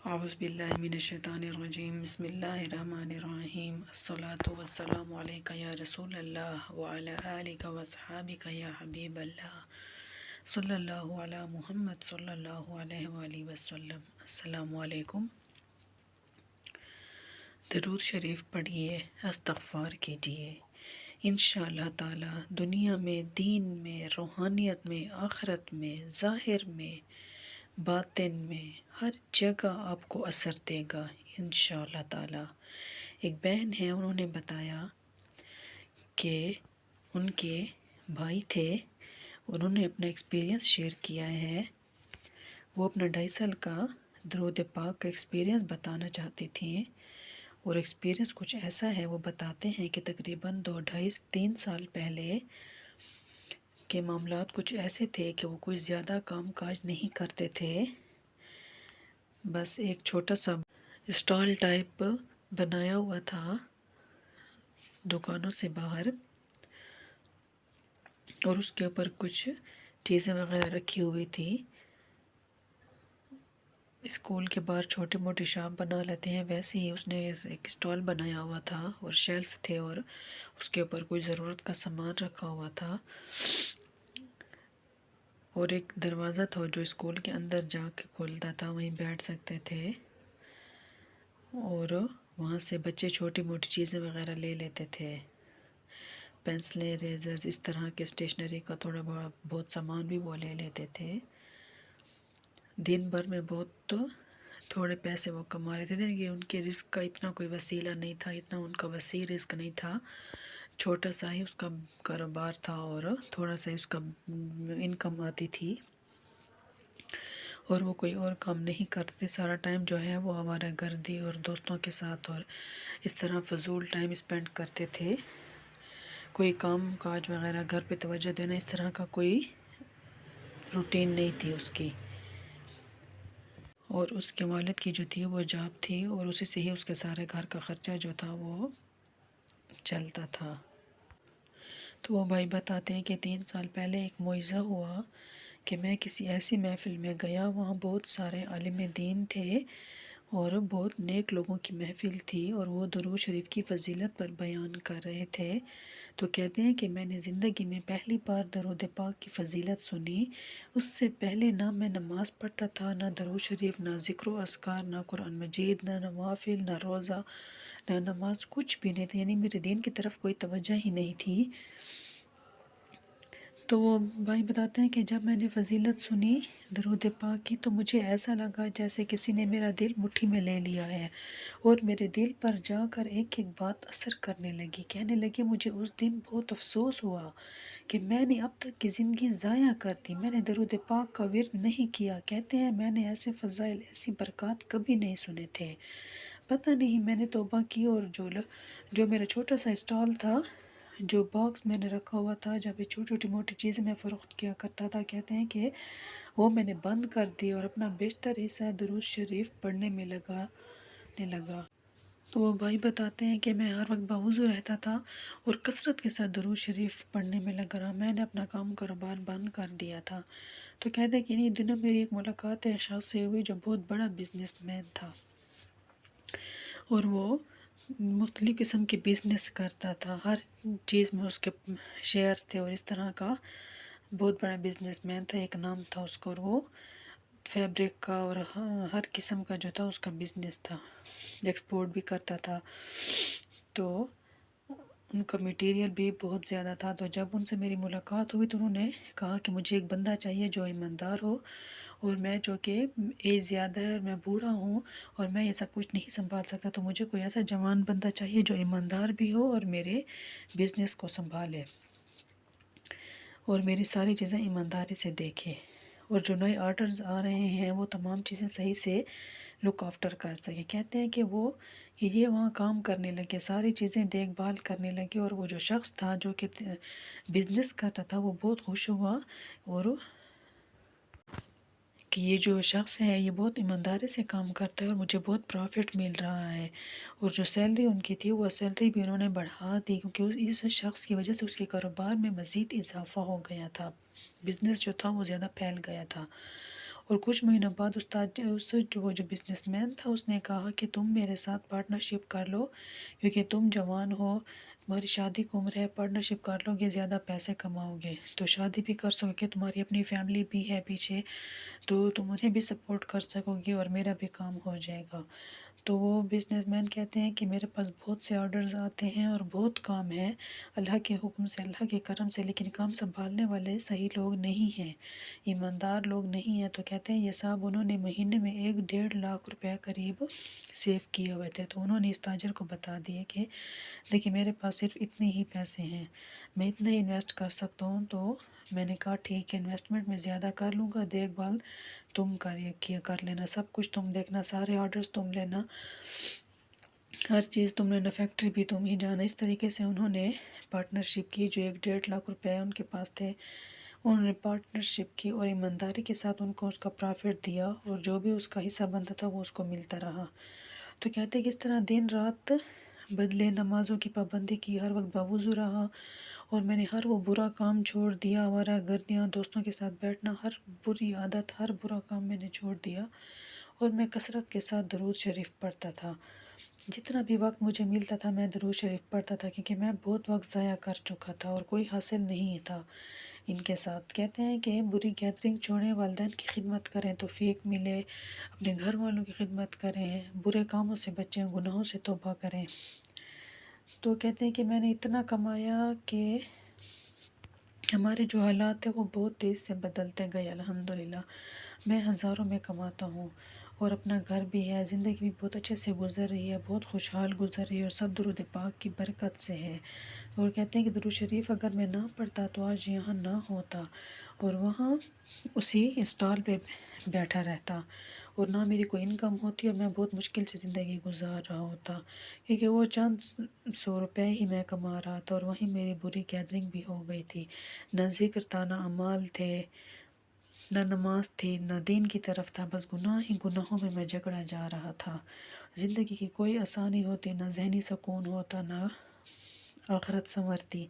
اعوذ باللہ من الشیطان الرجیم بسم اللہ الرحمن الرحیم الصلاۃ والسلام علیک یا رسول اللہ وعلی آلک واصحابک یا حبیب اللہ صلی اللہ علی محمد صلی اللہ علیہ وآلہ وسلم۔ السلام علیکم۔ درود شریف پڑھیے، استغفار کیجیے، انشاءاللہ تعالی دنیا میں، دین میں، روحانیت میں، آخرت میں، ظاہر میں، باطن میں، ہر جگہ آپ کو اثر دے گا انشاءاللہ تعالی۔ ایک بہن ہے، انہوں نے بتایا کہ ان کے بھائی تھے، انہوں نے اپنا ایکسپیرینس شیئر کیا ہے۔ وہ اپنا 2.5 سال کا درود پاک کا ایکسپیرینس بتانا چاہتی تھیں، اور ایکسپیرینس کچھ ایسا ہے، وہ بتاتے ہیں کہ تقریباً 2-2.5-3 سال پہلے کے معاملات کچھ ایسے تھے کہ وہ کوئی زیادہ کام کاج نہیں کرتے تھے، بس ایک چھوٹا سا اسٹال ٹائپ بنایا ہوا تھا دکانوں سے باہر، اور اس کے اوپر کچھ چیزیں وغیرہ رکھی ہوئی تھی۔ اسکول کے باہر چھوٹی موٹی شاپ بنا لیتے ہیں، ویسے ہی اس نے ایک اسٹال بنایا ہوا تھا، اور شیلف تھے، اور اس کے اوپر کوئی ضرورت کا سامان رکھا ہوا تھا، اور ایک دروازہ تھا جو اسکول کے اندر جا کے کھولتا تھا، وہیں بیٹھ سکتے تھے، اور وہاں سے بچے چھوٹی موٹی چیزیں وغیرہ لے لیتے تھے، پینسلیں، ریزرز، اس طرح کے اسٹیشنری کا تھوڑا بہت سامان بھی وہ لے لیتے تھے۔ دن بھر میں بہت تھوڑے پیسے وہ کما لیتے تھے، کہ ان کے رزق کا اتنا کوئی وسیلہ نہیں تھا، اتنا ان کا وسیع رزق نہیں تھا، چھوٹا سا ہی اس کا کاروبار تھا، اور تھوڑا سا ہی اس کا انکم آتی تھی، اور وہ کوئی اور کام نہیں کرتے تھے۔ سارا ٹائم جو ہے وہ ہمارا گردی اور دوستوں کے ساتھ اور اس طرح فضول ٹائم اسپینڈ کرتے تھے، کوئی کام کاج وغیرہ گھر پہ توجہ دینا اس طرح کا کوئی روٹین نہیں تھی اس کی، اور اس کے والد کی جو تھی وہ جاب تھی، اور اسی سے ہی اس کے سارے گھر کا خرچہ جو تھا وہ چلتا تھا۔ تو وہ بھائی بتاتے ہیں کہ 3 سال پہلے ایک معجزہ ہوا کہ میں کسی ایسی محفل میں گیا، وہاں بہت سارے عالم دین تھے اور بہت نیک لوگوں کی محفل تھی، اور وہ درود شریف کی فضیلت پر بیان کر رہے تھے۔ تو کہتے ہیں کہ میں نے زندگی میں پہلی بار درود پاک کی فضیلت سنی، اس سے پہلے نہ میں نماز پڑھتا تھا، نہ درود شریف، نہ ذکر و اذکار، نہ قرآن مجید، نہ نوافل، نہ روزہ، نہ نماز، کچھ بھی نہیں تھا، یعنی میرے دین کی طرف کوئی توجہ ہی نہیں تھی۔ تو وہ بھائی بتاتے ہیں کہ جب میں نے فضیلت سنی درود پاک کی، تو مجھے ایسا لگا جیسے کسی نے میرا دل مٹھی میں لے لیا ہے، اور میرے دل پر جا کر ایک ایک بات اثر کرنے لگی۔ کہنے لگی مجھے اس دن بہت افسوس ہوا کہ میں نے اب تک کی زندگی ضائع کر دی، میں نے درود پاک کا ورد نہیں کیا۔ کہتے ہیں میں نے ایسے فضائل، ایسی برکات کبھی نہیں سنے تھے۔ پتہ نہیں میں نے توبہ کی، اور جو میرا چھوٹا سا اسٹال تھا، جو باکس میں نے رکھا ہوا تھا جب یہ چھوٹی چھوٹی موٹی چیزیں میں فروخت کیا کرتا تھا، کہتے ہیں کہ وہ میں نے بند کر دی، اور اپنا بیشتر حصہ درود شریف پڑھنے میں لگا۔ تو وہ بھائی بتاتے ہیں کہ میں ہر وقت باوضو رہتا تھا اور کثرت کے ساتھ درود شریف پڑھنے میں لگا رہا، میں نے اپنا کام کاروبار بند کر دیا تھا۔ تو کہتے ہیں کہ انہیں دنوں میری ایک ملاقات ایک شخص سے ہوئی جو بہت بڑا بزنس مین تھا، اور وہ مختلف قسم کے بزنس کرتا تھا، ہر چیز میں اس کے شیئرز تھے، اور اس طرح کا بہت بڑا بزنس مین تھا، ایک نام تھا اس کو، اور وہ فیبرک کا اور ہر قسم کا جو تھا اس کا بزنس تھا، ایکسپورٹ بھی کرتا تھا، تو ان کا میٹیریل بھی بہت زیادہ تھا۔ تو جب ان سے میری ملاقات ہوئی تو انہوں نے کہا کہ مجھے ایک بندہ چاہیے جو ایماندار ہو، اور میں جو کہ ایج زیادہ ہے اور میں بوڑھا ہوں اور میں یہ سب کچھ نہیں سنبھال سکتا، تو مجھے کوئی ایسا جوان بندہ چاہیے جو ایماندار بھی ہو اور میرے بزنس کو سنبھالے اور میری ساری چیزیں ایمانداری سے دیکھے، اور جو نئے آرڈرز آ رہے ہیں وہ تمام چیزیں صحیح سے لک آفٹر کر سکے۔ کہتے ہیں کہ یہ وہاں کام کرنے لگے، ساری چیزیں دیکھ بھال کرنے لگے، اور وہ جو شخص تھا جو کہ بزنس کرتا تھا وہ بہت خوش ہوا، اور کہ یہ جو شخص ہے یہ بہت ایمانداری سے کام کرتا ہے اور مجھے بہت پروفٹ مل رہا ہے، اور جو سیلری ان کی تھی وہ سیلری بھی انہوں نے بڑھا دی، کیونکہ اس شخص کی وجہ سے اس کے کاروبار میں مزید اضافہ ہو گیا تھا، بزنس جو تھا وہ زیادہ پھیل گیا تھا، اور کچھ مہینوں بعد استاد وہ جو بزنس مین تھا اس نے کہا کہ تم میرے ساتھ پارٹنرشپ کر لو، کیونکہ تم جوان ہو، تمہاری شادی کی عمر ہے، پارٹنرشپ کر لو گے زیادہ پیسے کماؤ گے تو شادی بھی کر سکو گے، تمہاری اپنی فیملی بھی ہے پیچھے تو تم انہیں بھی سپورٹ کر سکو گے اور میرا بھی کام ہو جائے گا۔ تو وہ بزنس مین کہتے ہیں کہ میرے پاس بہت سے آرڈرز آتے ہیں اور بہت کام ہے اللہ کے حکم سے، اللہ کے کرم سے، لیکن کام سنبھالنے والے صحیح لوگ نہیں ہیں، ایماندار لوگ نہیں ہیں۔ تو کہتے ہیں یہ صاحب انہوں نے مہینے میں 1.5 لاکھ روپے قریب سیو کیے ہوئے تھے، تو انہوں نے اس تاجر کو بتا دیے کہ دیکھیے میرے پاس صرف اتنے ہی پیسے ہیں، میں اتنا ہی انویسٹ کر سکتا ہوں۔ تو میں نے کہا ٹھیک ہے، انویسٹمنٹ میں زیادہ کر لوں گا، دیکھ بھال تم کر لینا، سب کچھ تم دیکھنا، سارے آرڈرز تم لینا، ہر چیز تم لینا، فیکٹری بھی تم ہی جانا۔ اس طریقے سے انہوں نے پارٹنرشپ کی، جو 1.5 لاکھ روپے ان کے پاس تھے انہوں نے پارٹنرشپ کی اور ایمانداری کے ساتھ ان کو اس کا پرافٹ دیا اور جو بھی اس کا حصہ بنتا تھا وہ اس کو ملتا رہا۔ تو کہتے ہیں کہ اس طرح دن رات بدلے، نمازوں کی پابندی کی، ہر وقت باوضو رہا اور میں نے ہر وہ برا کام چھوڑ دیا، آوارہ گردیاں، دوستوں کے ساتھ بیٹھنا، ہر بری عادت، ہر برا کام میں نے چھوڑ دیا اور میں کثرت کے ساتھ درود شریف پڑھتا تھا۔ جتنا بھی وقت مجھے ملتا تھا میں درود شریف پڑھتا تھا، کیونکہ میں بہت وقت ضائع کر چکا تھا اور کوئی حاصل نہیں تھا ان کے ساتھ۔ کہتے ہیں کہ بری گیدرنگ چھوڑیں، والدین کی خدمت کریں، توفیق ملے، اپنے گھر والوں کی خدمت کریں، برے کاموں سے بچیں، گناہوں سے توبہ کریں۔ تو کہتے ہیں کہ میں نے اتنا کمایا کہ ہمارے جو حالات ہیں وہ بہت تیز سے بدلتے گئے، الحمدللہ میں ہزاروں میں کماتا ہوں اور اپنا گھر بھی ہے، زندگی بھی بہت اچھے سے گزر رہی ہے، بہت خوشحال گزر رہی ہے اور سب درود پاک کی برکت سے ہے۔ اور کہتے ہیں کہ درود شریف اگر میں نہ پڑھتا تو آج یہاں نہ ہوتا اور وہاں اسی اسٹال پہ بیٹھا رہتا اور نہ میری کوئی انکم ہوتی اور میں بہت مشکل سے زندگی گزار رہا ہوتا، کیونکہ وہ چند 100 روپے ہی میں کما رہا تھا اور وہیں میری بری گیدرنگ بھی ہو گئی تھی، نہ ذکر تھا، نہ اعمال تھے، نہ نماز تھی، نہ دین کی طرف تھا، بس گناہ ہی گناہوں میں جھگڑا جا رہا تھا۔ زندگی کی کوئی آسانی ہوتی، نہ ذہنی سکون ہوتا، نہ آخرت سنورتی۔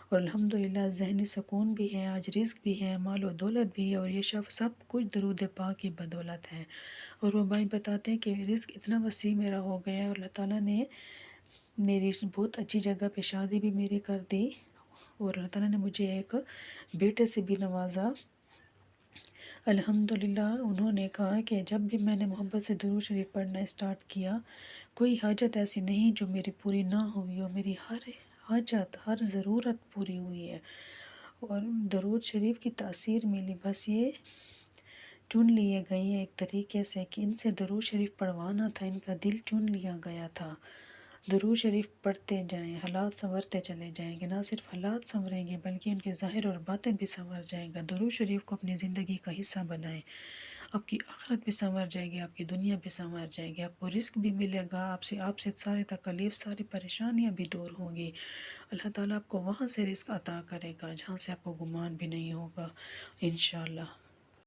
اور الحمدللہ ذہنی سکون بھی ہے، آج رزق بھی ہے، مال و دولت بھی ہے اور یہ سب کچھ درود پاک کی بدولت ہے۔ اور وہ بھائی بتاتے ہیں کہ رزق اتنا وسیع میرا ہو گیا ہے اور اللہ تعالیٰ نے میری بہت اچھی جگہ پہ شادی بھی میری کر دی اور اللہ تعالیٰ نے مجھے ایک بیٹے سے بھی نوازا۔ الحمدللہ انہوں نے کہا کہ جب بھی میں نے محبت سے درود شریف پڑھنا اسٹارٹ کیا، کوئی حاجت ایسی نہیں جو میری پوری نہ ہوئی ہو، میری ہر حاجت، ہر ضرورت پوری ہوئی ہے اور درود شریف کی تاثیر ملی۔ بس یہ چن لیے گئے ہیں ایک طریقے سے کہ ان سے درود شریف پڑھوانا تھا، ان کا دل چن لیا گیا تھا۔ درود شریف پڑھتے جائیں، حالات سنورتے چلے جائیں گے، نہ صرف حالات سنوریں گے بلکہ ان کے ظاہر اور باطن بھی سنور جائیں گا۔ درود شریف کو اپنی زندگی کا حصہ بنائیں، آپ کی آخرت بھی سنور جائے گی، آپ کی دنیا بھی سنور جائے گی، آپ کو رزق بھی ملے گا، آپ سے سارے تکلیف، ساری پریشانیاں بھی دور ہوں گی۔ اللہ تعالیٰ آپ کو وہاں سے رزق عطا کرے گا جہاں سے آپ کو گمان بھی نہیں ہوگا انشاءاللہ۔